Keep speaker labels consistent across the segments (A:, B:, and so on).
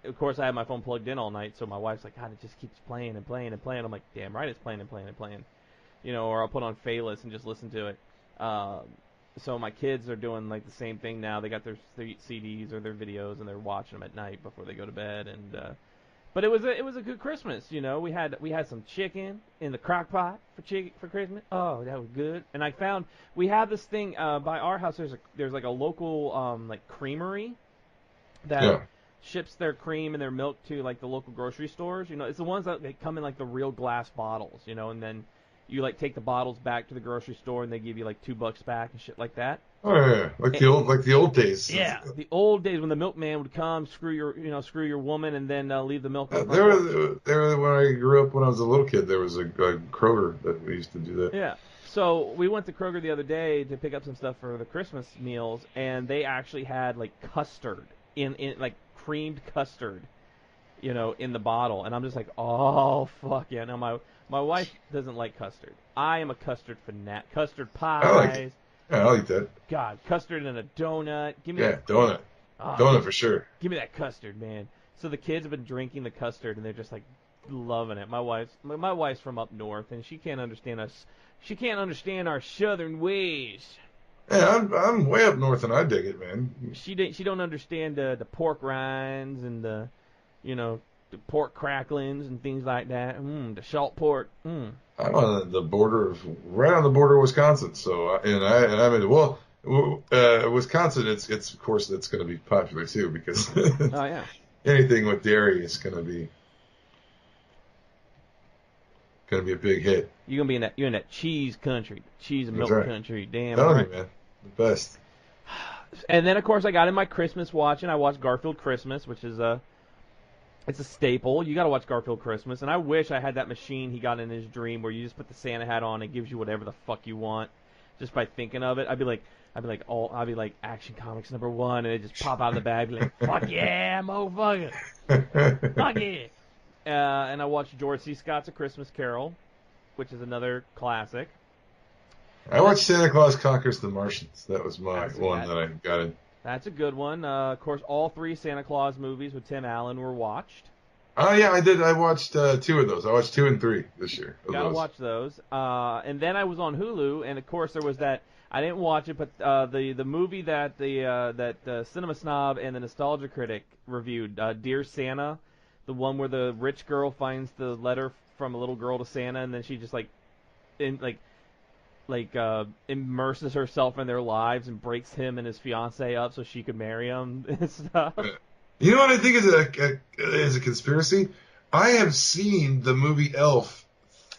A: of course, I had my phone plugged in all night, so my wife's like, God, it just keeps playing and playing and playing. I'm like, damn right, it's playing and playing and playing. Or I'll put on Phaelus and just listen to it. So my kids are doing like the same thing now. They got their CDs or their videos, and they're watching them at night before they go to bed. And but it was a good Christmas. We had some chicken in the crock pot for Christmas. Oh, that was good. And I found we have this thing by our house. There's like a local like creamery that ships their cream and their milk to like the local grocery stores. It's the ones that they come in like the real glass bottles. And then you like take the bottles back to the grocery store and they give you like $2 back and shit like that.
B: Oh yeah, like the old days.
A: Yeah, the old days when the milkman would come, screw your woman, and then leave the milk.
B: There when I grew up, when I was a little kid, there was a Kroger that we used to do that.
A: Yeah. So we went to Kroger the other day to pick up some stuff for the Christmas meals, and they actually had like custard in like creamed custard, in the bottle, and I'm just like, oh fuck yeah! Now my wife doesn't like custard. I am a custard fanatic. Custard pies.
B: I like it. Yeah, I like that.
A: God, custard in a donut. Give me
B: donut. Donut for sure.
A: Give me that custard, man. So the kids have been drinking the custard, and they're just like loving it. My wife's from up north, and she can't understand us. She can't understand our southern ways.
B: Yeah, I'm way up north, and I dig it, man.
A: She don't understand the pork rinds and the pork cracklings and things like that. The salt pork.
B: I'm on the border right on the border of Wisconsin. So, and I mean, Wisconsin, it's of course that's going to be popular too because
A: oh yeah,
B: anything with dairy is going to be a big hit.
A: You're in that cheese country, cheese and milk country. Damn
B: right, man, the best.
A: And then of course I got in my Christmas watch and I watched Garfield Christmas, which is it's a staple. You got to watch Garfield Christmas, and I wish I had that machine he got in his dream where you just put the Santa hat on and it gives you whatever the fuck you want just by thinking of it. I'd be like Action Comics #1, and it just pop out of the bag, be like, fuck yeah, motherfucker, fuck yeah. And I watched George C. Scott's A Christmas Carol, which is another classic.
B: I watched Santa Claus Conquers the Martians. That was my one that I got in.
A: That's a good one. Of course, all 3 Santa Claus movies with Tim Allen were watched.
B: Oh, yeah, I did. I watched 2 of those. I watched 2 and 3 this year.
A: Gotta watch those. And then I was on Hulu, and of course there was that. I didn't watch it, but the movie that the Cinema Snob and the Nostalgia Critic reviewed, Dear Santa, the one where the rich girl finds the letter from a little girl to Santa, and then she just immerses herself in their lives and breaks him and his fiance up so she could marry him and stuff.
B: You know what I think is a conspiracy? I have seen the movie Elf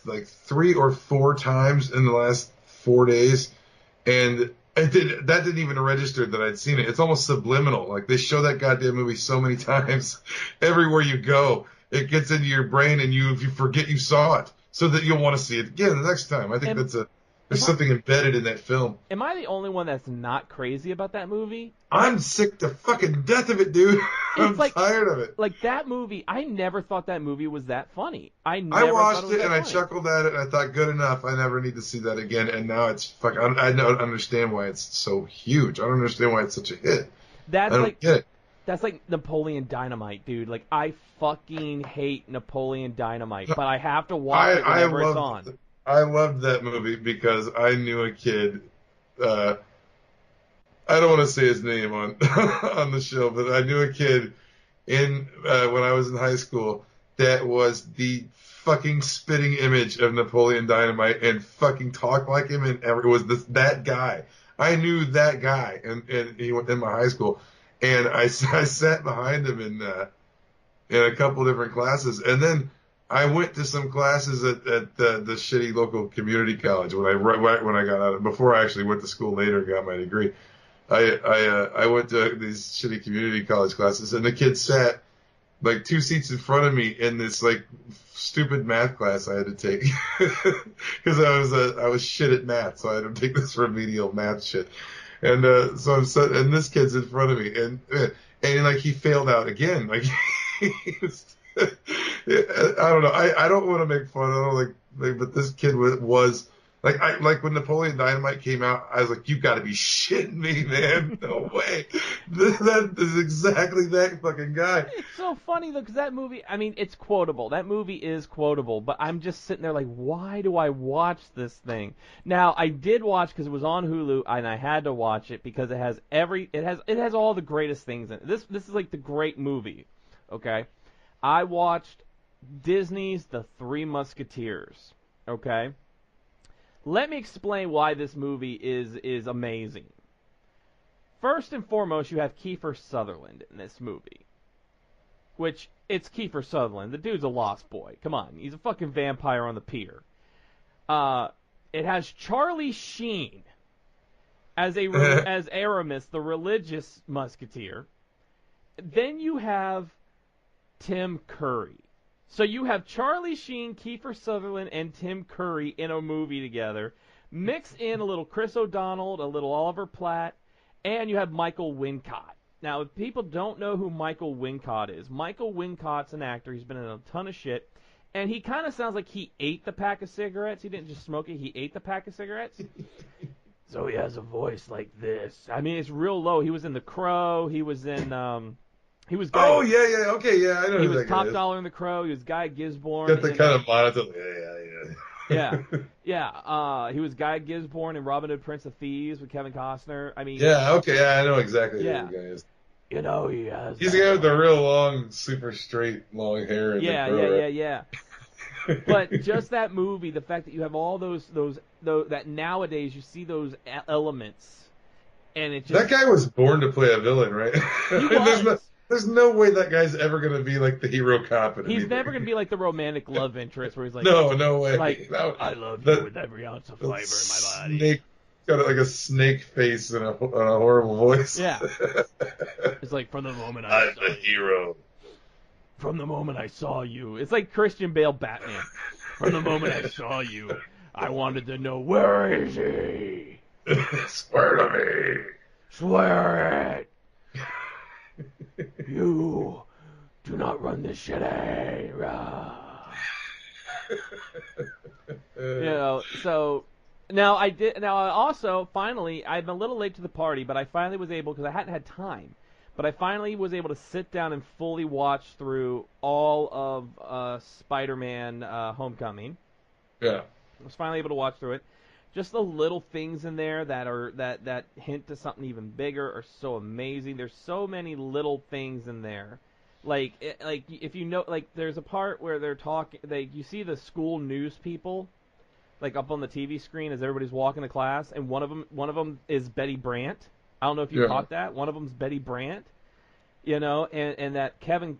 B: like 3 or 4 times in the last 4 days, and that didn't even register that I'd seen it. It's almost subliminal. Like they show that goddamn movie so many times. Everywhere you go, it gets into your brain, and if you forget you saw it, so that you'll want to see it again the next time. I think there's something embedded in that film.
A: Am I the only one that's not crazy about that movie?
B: I'm sick to fucking death of it, dude. I'm tired of it.
A: Like that movie, I never thought that movie was that funny. I
B: watched it and I chuckled at it and I thought, good enough. I never need to see that again. And now it's I don't understand why it's so huge. I don't understand why it's such a hit. I don't get it.
A: That's like Napoleon Dynamite, dude. Like I fucking hate Napoleon Dynamite, but I have to watch it whenever it's on.
B: I loved that movie because I knew a kid. I don't want to say his name on on the show, but I knew a kid when I was in high school that was the fucking spitting image of Napoleon Dynamite and fucking talked like him, and it was that guy. I knew that guy, and he went in my high school, and I sat behind him in a couple different classes, and then I went to some classes at the shitty local community college when I got out before I actually went to school later and got my degree. I went to these shitty community college classes, and the kid sat like 2 seats in front of me in this like stupid math class I had to take because I was shit at math, so I had to take this remedial math shit. And so I'm sitting, and this kid's in front of me, and like he failed out again, like he was. I don't know. I don't want to make fun. I don't like, but this kid was Like when Napoleon Dynamite came out, I was like, "You got to be shitting me, man! No way! That is exactly that fucking guy."
A: It's so funny though, because that movie, I mean, it's quotable. That movie is quotable, but I'm just sitting there like, why do I watch this thing? Now, I did watch because it was on Hulu, and I had to watch it because it has all the greatest things in it. This is like the great movie. Okay, I watched Disney's The Three Musketeers. Okay, let me explain why this movie is amazing. First and foremost, you have Kiefer Sutherland in this movie. Which, it's Kiefer Sutherland. The dude's a lost boy. Come on. He's a fucking vampire on the pier. It has Charlie Sheen as as Aramis, the religious musketeer. Then you have Tim Curry. So you have Charlie Sheen, Kiefer Sutherland, and Tim Curry in a movie together. Mix in a little Chris O'Donnell, a little Oliver Platt, and you have Michael Wincott. Now, if people don't know who Michael Wincott is, Michael Wincott's an actor. He's been in a ton of shit. And he kind of sounds like he ate the pack of cigarettes. He didn't just smoke it. He ate the pack of cigarettes. So he has a voice like this. I mean, it's real low. He was in The Crow. He was in... He was Guy,
B: Oh yeah, okay, yeah, I know.
A: He
B: who
A: was
B: that guy
A: Top
B: is.
A: Dollar in The Crow. He was Guy Gisborne.
B: Got the kind of monotone.
A: Yeah. He was Guy Gisborne in Robin Hood, Prince of Thieves with Kevin Costner. I mean,
B: Yeah, okay, yeah, I know exactly who the guy is.
A: You know he has.
B: He's the guy with the real long, super straight, long hair. And
A: Yeah. But just that movie, the fact that you have all those that nowadays you see those elements, and it just
B: that guy was born to play a villain, right?
A: He was.
B: There's no way that guy's ever going to be like the hero cop.
A: He's never going to be like the romantic love interest where he's like,
B: no way.
A: Like, I love you with every ounce of fiber in my body.
B: Got like a snake face and a horrible voice.
A: Yeah. It's like, from the moment
B: I'm the hero.
A: From the moment I saw you. It's like Christian Bale Batman. From the moment I saw you, I wanted to know, where is he?
B: Swear to me.
A: Swear it. You do not run this shit, eh? So now I also finally, I'm a little late to the party, but I finally was able, because I hadn't had time, but I finally was able to sit down and fully watch through all of Spider-Man Homecoming.
B: Yeah.
A: I was finally able to watch through it. Just the little things in there that hint to something even bigger are so amazing. There's so many little things in there. Like if you know, like there's a part where they're talking, you see the school news people, like up on the TV screen as everybody's walking to class, and one of them is Betty Brant. I don't know if you caught that. One of them's Betty Brant. And that Kevin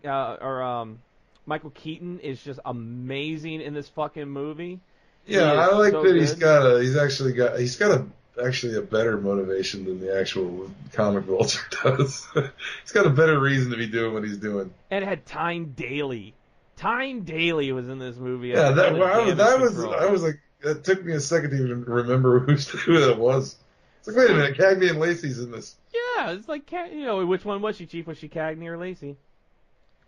A: Michael Keaton is just amazing in this fucking movie.
B: Yeah, I like so that good. he's got a better motivation than the actual comic vulture does. He's got a better reason to be doing what he's doing.
A: And it had Tyne Daly. Tyne Daly was in this movie.
B: Yeah, I was like, it took me a second to even remember who that was. It's like, wait a minute, Cagney and Lacey's in this.
A: Yeah, it's like, which one was she, Chief? Was she Cagney or Lacey?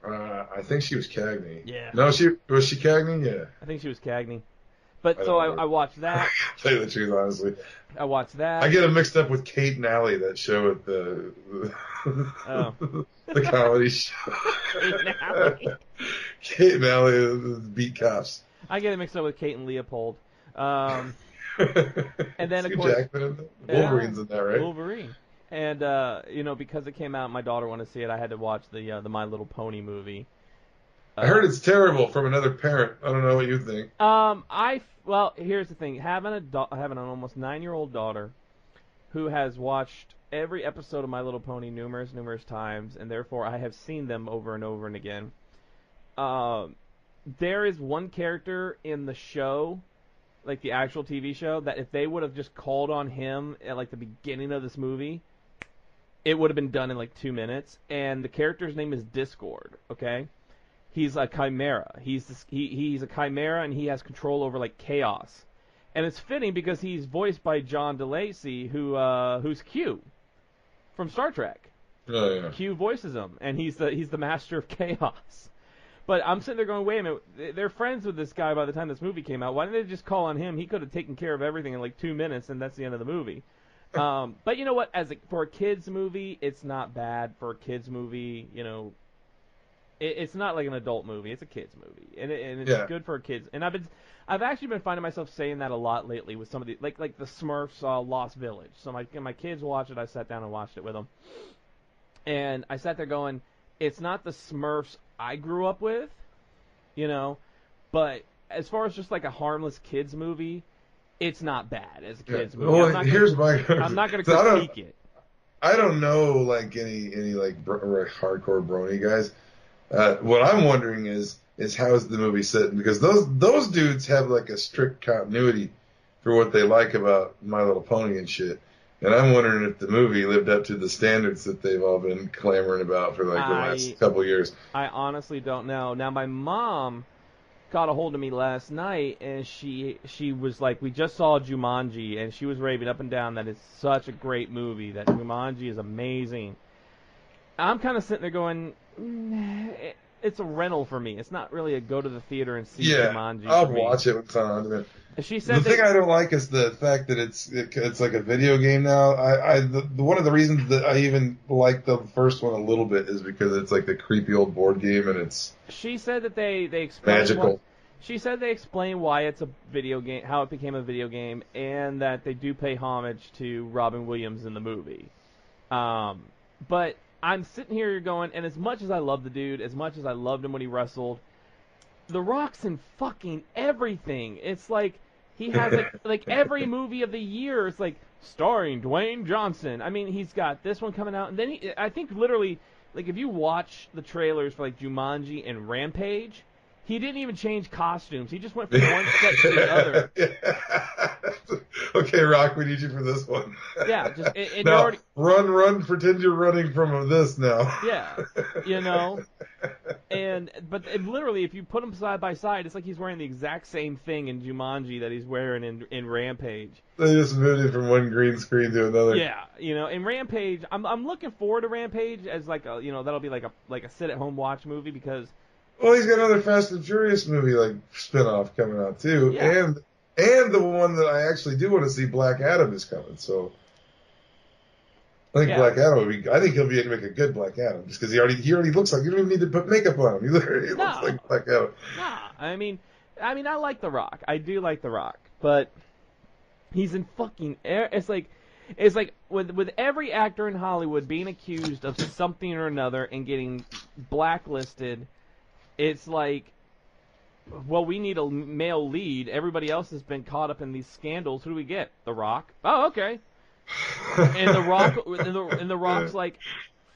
B: I think she was Cagney.
A: Yeah.
B: No, was she Cagney? Yeah.
A: I think she was Cagney. But so I watched that.
B: Tell you the truth, honestly.
A: I watched that.
B: I get it mixed up with Kate and Allie, that show at the the comedy show.
A: Kate and Allie.
B: Kate and Allie beat cops.
A: I get it mixed up with Kate and Leopold. And then of course
B: Wolverine's in there, right?
A: Wolverine. And because it came out, my daughter wanted to see it. I had to watch the My Little Pony movie.
B: I heard it's terrible from another parent. I don't know what you think.
A: Well, here's the thing. Having an almost 9-year-old daughter who has watched every episode of My Little Pony numerous times, and therefore I have seen them over and over and again. There is one character in the show, like the actual TV show, that if they would have just called on him at like the beginning of this movie, it would have been done in like 2 minutes. And the character's name is Discord, okay? He's a chimera. He's a chimera, and he has control over like chaos. And it's fitting because he's voiced by John DeLacy, who's Q from Star Trek.
B: Oh yeah.
A: Q voices him, and he's the master of chaos. But I'm sitting there going, wait a minute, they're friends with this guy by the time this movie came out. Why didn't they just call on him? He could have taken care of everything in like 2 minutes, and that's the end of the movie. But you know what? For a kids movie, it's not bad. For a kids movie, it's not like an adult movie. It's a kids movie, and it's good for kids. And I've actually been finding myself saying that a lot lately with some of the like the Smurfs Lost Village. So my kids watch it. I sat down and watched it with them, and I sat there going, it's not the Smurfs I grew up with, but as far as just like a harmless kids movie, it's not bad as a kids movie.
B: Well, I'm
A: not going to critique it.
B: I don't know like any like hardcore brony guys. What I'm wondering is how's the movie set? Because those dudes have like a strict continuity for what they like about My Little Pony and shit. And I'm wondering if the movie lived up to the standards that they've all been clamoring about for like the last couple years.
A: I honestly don't know. Now my mom got a hold of me last night, and she was like, we just saw Jumanji, and she was raving up and down that it's such a great movie, that Jumanji is amazing. I'm kind of sitting there going, it's a rental for me. It's not really a go to the theater and see Jumanji.
B: I'll watch it when it's on.
A: She said
B: the thing I don't like is the fact that it's like a video game now. One of the reasons that I even like the first one a little bit is because it's like the creepy old board game, and it's.
A: She said that they explained
B: magical.
A: She said they explain why it's a video game, how it became a video game, and that they do pay homage to Robin Williams in the movie. But I'm sitting here going, and as much as I love the dude, as much as I loved him when he wrestled, The Rock's in fucking everything. It's like he has like every movie of the year. It's like starring Dwayne Johnson. I mean, he's got this one coming out, and then I think literally, like if you watch the trailers for like Jumanji and Rampage, he didn't even change costumes. He just went from one set to the other.
B: Okay, Rock, we need you for this one.
A: Yeah, just and
B: now,
A: already...
B: run, pretend you're running from this now.
A: Yeah, but literally, if you put them side by side, it's like he's wearing the exact same thing in Jumanji that he's wearing in Rampage.
B: They just moved it from one green screen to another.
A: Yeah, in Rampage, I'm looking forward to Rampage as like a that'll be like a sit at home watch movie because.
B: Well, he's got another Fast and Furious movie like spinoff coming out too,
A: yeah.
B: and the one that I actually do want to see, Black Adam, is coming. So I think Black Adam would be. I think he'll make a good Black Adam just because he already looks like you don't even need to put makeup on him. He literally looks like Black Adam.
A: Nah, I mean, I like The Rock. I do like The Rock, but he's in fucking air. It's like with every actor in Hollywood being accused of something or another and getting blacklisted. It's like, well, we need a male lead. Everybody else has been caught up in these scandals. Who do we get? The Rock. Oh, okay. And the Rock's like,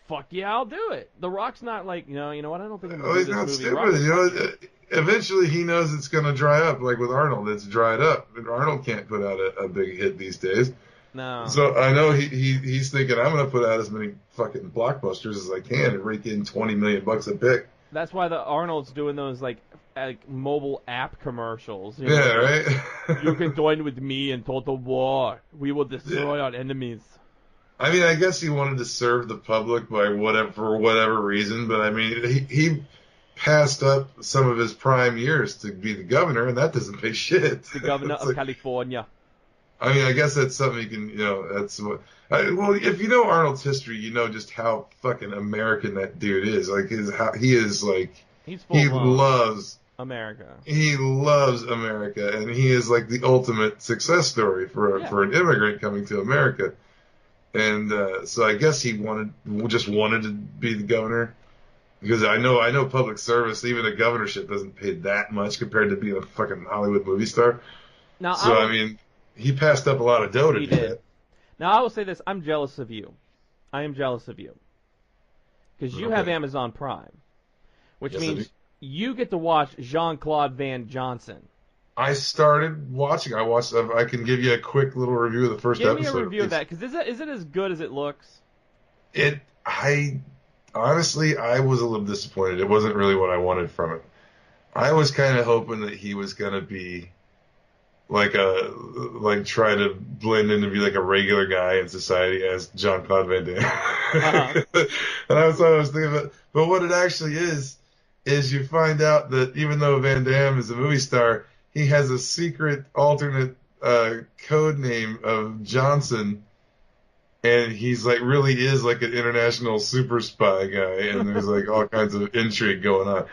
A: fuck yeah, I'll do it. The Rock's not like, you know what? I don't think I'm gonna do this movie.
B: He's not stupid. Eventually he knows it's gonna dry up. Like with Arnold, it's dried up. Arnold can't put out a big hit these days.
A: No.
B: So I know he's thinking I'm gonna put out as many fucking blockbusters as I can and rake in $20 million a pick.
A: That's why the Arnold's doing those like mobile app commercials.
B: Yeah, right.
A: You can join with me in total war. We will destroy our enemies.
B: I mean, I guess he wanted to serve the public for whatever reason, but I mean, he passed up some of his prime years to be the governor, and that doesn't pay shit.
A: The governor of California.
B: I mean, I guess that's something you can, that's what. Well, if you know Arnold's history, you know just how fucking American that dude is. Like, he loves
A: America.
B: He loves America, and he is like the ultimate success story for an immigrant coming to America. And so I guess he just wanted to be the governor. Because I know public service, even a governorship doesn't pay that much compared to being a fucking Hollywood movie star.
A: Now,
B: I mean, he passed up a lot of dough to do that.
A: Now, I will say this. I'm jealous of you. I am jealous of you. Because you have Amazon Prime. Which means you get to watch Jean-Claude Van Johnson.
B: I started watching. I can give you a quick little review of the first episode.
A: Give me a review of that. Because is it as good as it looks?
B: Honestly, I was a little disappointed. It wasn't really what I wanted from it. I was kind of hoping that he was going to be try to blend in to be like a regular guy in society as Jean-Claude Van Damme.
A: Uh-huh.
B: And I was thinking about, but what it actually is is you find out that even though Van Damme is a movie star, he has a secret alternate code name of Johnson, and he's like really is like an international super spy guy, and there's like all kinds of intrigue going on.